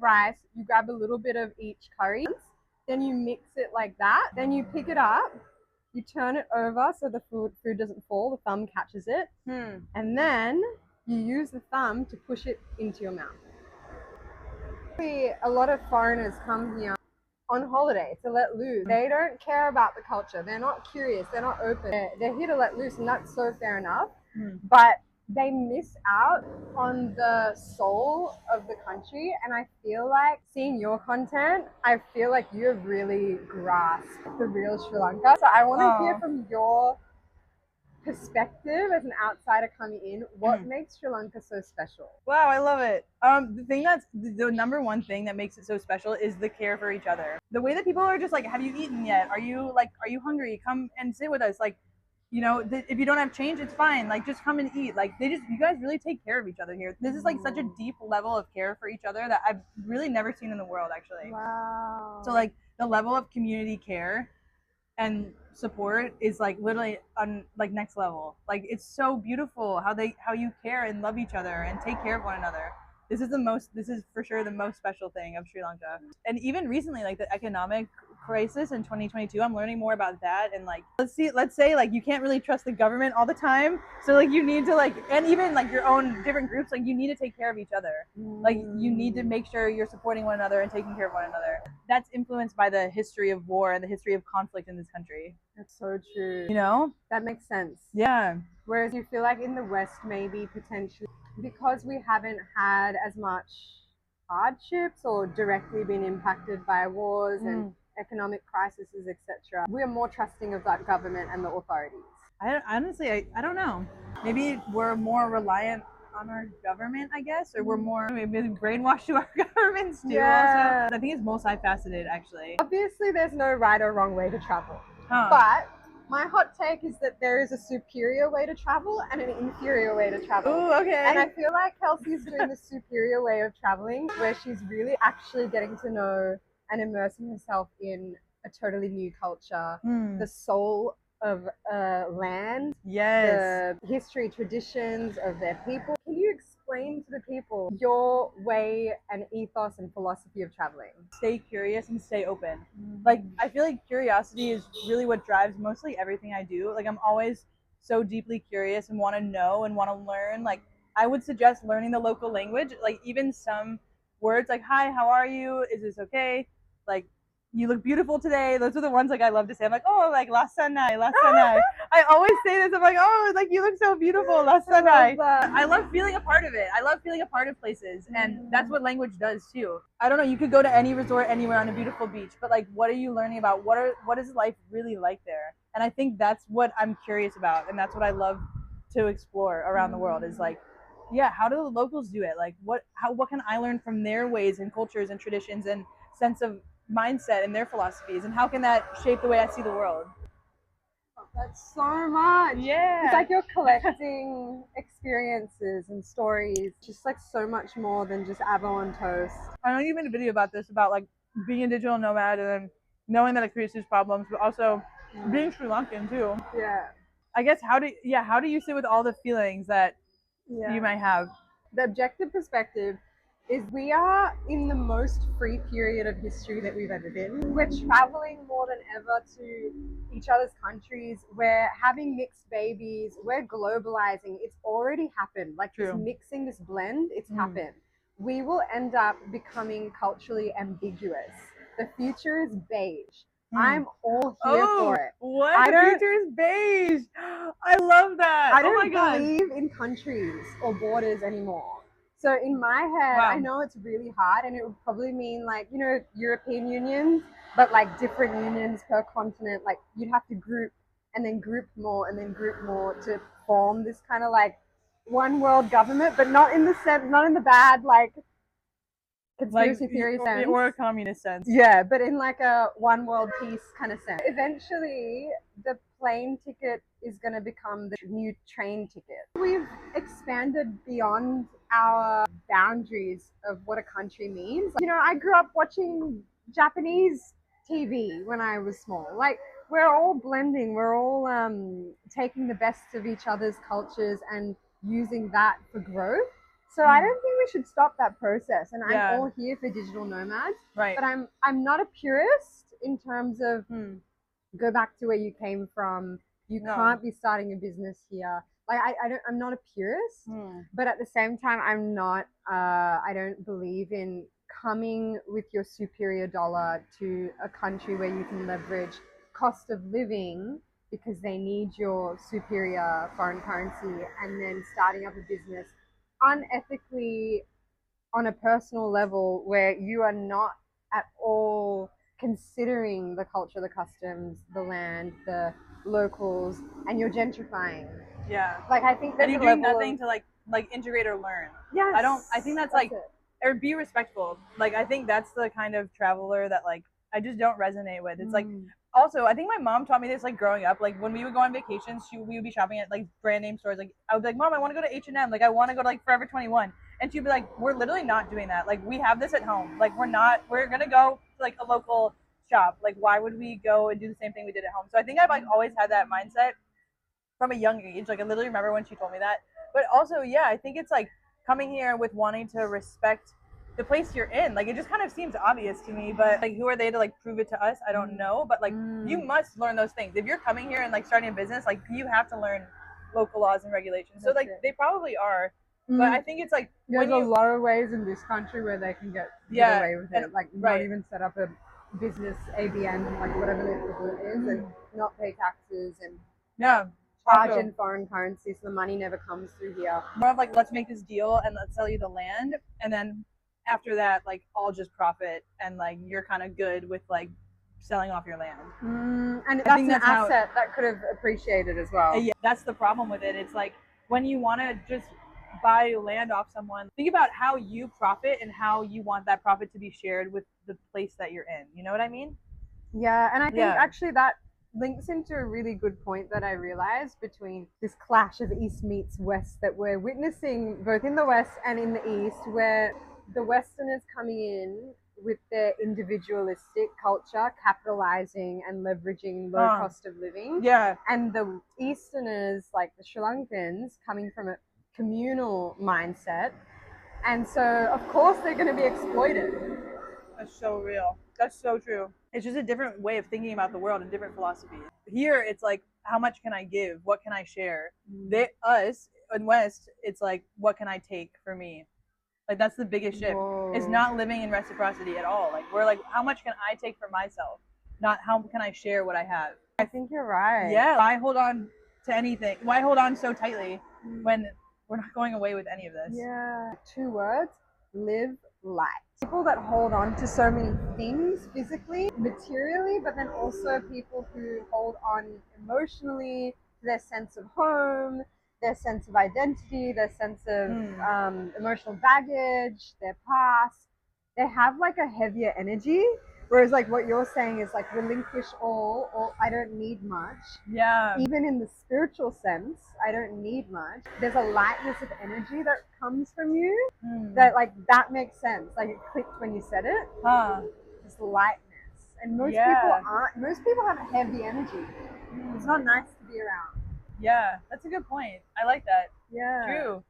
of rice, you grab a little bit of each curry, then you mix it like that, then you pick it up, you turn it over so the food doesn't fall, the thumb catches it, and then you use the thumb to push it into your mouth. A lot of foreigners come here on holiday to let loose. They don't care about the culture. They're not curious. They're not open. They're here to let loose, and that's so fair enough. But they miss out on the soul of the country. And I feel like seeing your content, I feel like you have really grasped the real Sri Lanka. So I want to hear from your perspective as an outsider coming in, what makes Sri Lanka so special? Wow, I love it. The thing that's the number one thing that makes it so special is the care for each other. The way that people are just like, have you eaten yet? Are you hungry? Come and sit with us. Like, you know, if you don't have change, it's fine. Like, just come and eat. Like, you guys really take care of each other here. This is like such a deep level of care for each other that I've really never seen in the world, actually. Wow. So like the level of community care and support is like literally on like next level. Like, it's so beautiful how you care and love each other and take care of one another. This is for sure the most special thing of Sri Lanka. And even recently, like the economic crisis in 2022, I'm learning more about that. And like, let's say like you can't really trust the government all the time, so like you need to like, and even like your own different groups, like you need to take care of each other. Like, you need to make sure you're supporting one another and taking care of one another. That's influenced by the history of war and the history of conflict in this country. That's so true. You know? That makes sense. Yeah. Whereas you feel like in the West, maybe potentially, because we haven't had as much hardships or directly been impacted by wars and economic crises, etc., we are more trusting of that government and the authorities. I don't know. Maybe we're more reliant on our government, I guess, or we're more maybe brainwashed to our governments too. Yeah. Also, I think it's multifaceted, actually. Obviously, there's no right or wrong way to travel, but my hot take is that there is a superior way to travel and an inferior way to travel. Ooh, okay. And I feel like Kelsey's doing the superior way of traveling, where she's really actually getting to know and immersing herself in a totally new culture, the soul of land, the history, traditions of their people. Can you explain to the people your way and ethos and philosophy of traveling? Stay curious and stay open. Like, I feel like curiosity is really what drives mostly everything I do. Like, I'm always so deeply curious and want to know and want to learn. Like, I would suggest learning the local language. Like, even some words like, hi, how are you? Is this okay? Like, you look beautiful today. Those are the ones like I love to say. I'm like, oh, like last Sunday. I always say this. I'm like, oh, like you look so beautiful last Sunday. I love feeling a part of it. I love feeling a part of places, and that's what language does too. I don't know. You could go to any resort anywhere on a beautiful beach, but like, what are you learning about? What is life really like there? And I think that's what I'm curious about, and that's what I love to explore around the world. Is like, yeah, how do the locals do it? Like, what can I learn from their ways and cultures and traditions and sense of mindset and their philosophies, and how can that shape the way I see the world? That's so much. Yeah. It's like you're collecting experiences and stories, just like so much more than just avo on toast. I know you made a video about this, about like being a digital nomad and then knowing that it creates these problems, but also being Sri Lankan too. Yeah. I guess how do you sit with all the feelings that you might have? The objective perspective is we are in the most free period of history that we've ever been. We're traveling more than ever to each other's countries. We're having mixed babies. We're globalizing. It's already happened. Like this mixing, this blend, it's happened. We will end up becoming culturally ambiguous. The future is beige. I'm all here for it. What? The future is beige. I love that. I don't believe in countries or borders anymore. So in my head, I know it's really hard, and it would probably mean like, you know, European unions, but like different unions per continent. Like you'd have to group and then group more and then group more to form this kind of like one world government, but not in the sense, not in the bad like conspiracy theory sense or a communist sense. Yeah, but in like a one world peace kind of sense. Eventually, the plane ticket is going to become the new train ticket. We've expanded beyond our boundaries of what a country means. You know, I grew up watching Japanese TV when I was small. Like, we're all blending. We're all taking the best of each other's cultures and using that for growth. So I don't think we should stop that process. And Yeah. I'm all here for digital nomads. Right. But I'm not a purist in terms of go back to where you came from. You No. can't be starting a business here. Like I'm not a purist, but at the same time I'm not I don't believe in coming with your superior dollar to a country where you can leverage cost of living because they need your superior foreign currency and then starting up a business unethically on a personal level where you are not at all considering the culture, the customs, the land, the locals, and you're gentrifying. Yeah. Like I think and you're doing nothing to like integrate or learn. Yes. I think that's like, or be respectful. Like I think that's the kind of traveler that like I just don't resonate with. It's like, also I think my mom taught me this like growing up. Like when we would go on vacations, we would be shopping at like brand name stores. Like I would be like, Mom, I want to go to H&M. Like I want to go to like Forever 21. And she'd be like, we're literally not doing that. Like we have this at home. Like we're gonna go to like a local shop. Like why would we go and do the same thing we did at home? So I think I've like always had that mindset from a young age. Like I literally remember when she told me that. But also, yeah, I think it's like coming here with wanting to respect the place you're in. Like it just kind of seems obvious to me, but like who are they to like prove it to us? I don't know. But like you must learn those things. If you're coming here and like starting a business, like you have to learn local laws and regulations. So like they probably are. But I think it's like there's a lot of ways in this country where they can get away with it. Like not even set up a business ABN, like whatever the equivalent is, and not pay taxes and charge in foreign currency, so the money never comes through here. More of like, let's make this deal and let's sell you the land, and then after that, like I'll just profit, and like you're kind of good with like selling off your land. And that's an asset that could have appreciated as well. Yeah, that's the problem with it. It's like when you want to just buy land off someone, think about how you profit and how you want that profit to be shared with the place that you're in. You know what I mean? Yeah, and I think actually that links into a really good point that I realized between this clash of East meets West that we're witnessing both in the West and in the East, where the Westerners coming in with their individualistic culture, capitalizing and leveraging low cost of living. Yeah. And the Easterners, like the Sri Lankans, coming from a communal mindset. And so, of course, they're going to be exploited. That's so real. That's so true. It's just a different way of thinking about the world and different philosophy. Here, it's like, how much can I give? What can I share? Us in West, it's like, what can I take for me? Like that's the biggest shift. It's not living in reciprocity at all. Like we're like, how much can I take for myself? Not how can I share what I have. I think you're right. Yeah. Why hold on to anything? Why hold on so tightly when we're not going away with any of this? Yeah. 2 words: live light. People that hold on to so many things physically, materially, but then also people who hold on emotionally to their sense of home, their sense of identity, their sense of emotional baggage, their past. They have like a heavier energy. Whereas like what you're saying is like relinquish all, or I don't need much. Yeah. Even in the spiritual sense, I don't need much. There's a lightness of energy that comes from you that like that makes sense. Like it clicked when you said it. This lightness. And most people aren't. Most people have a heavy energy. It's not nice to be around. Yeah, that's a good point. I like that. Yeah. True.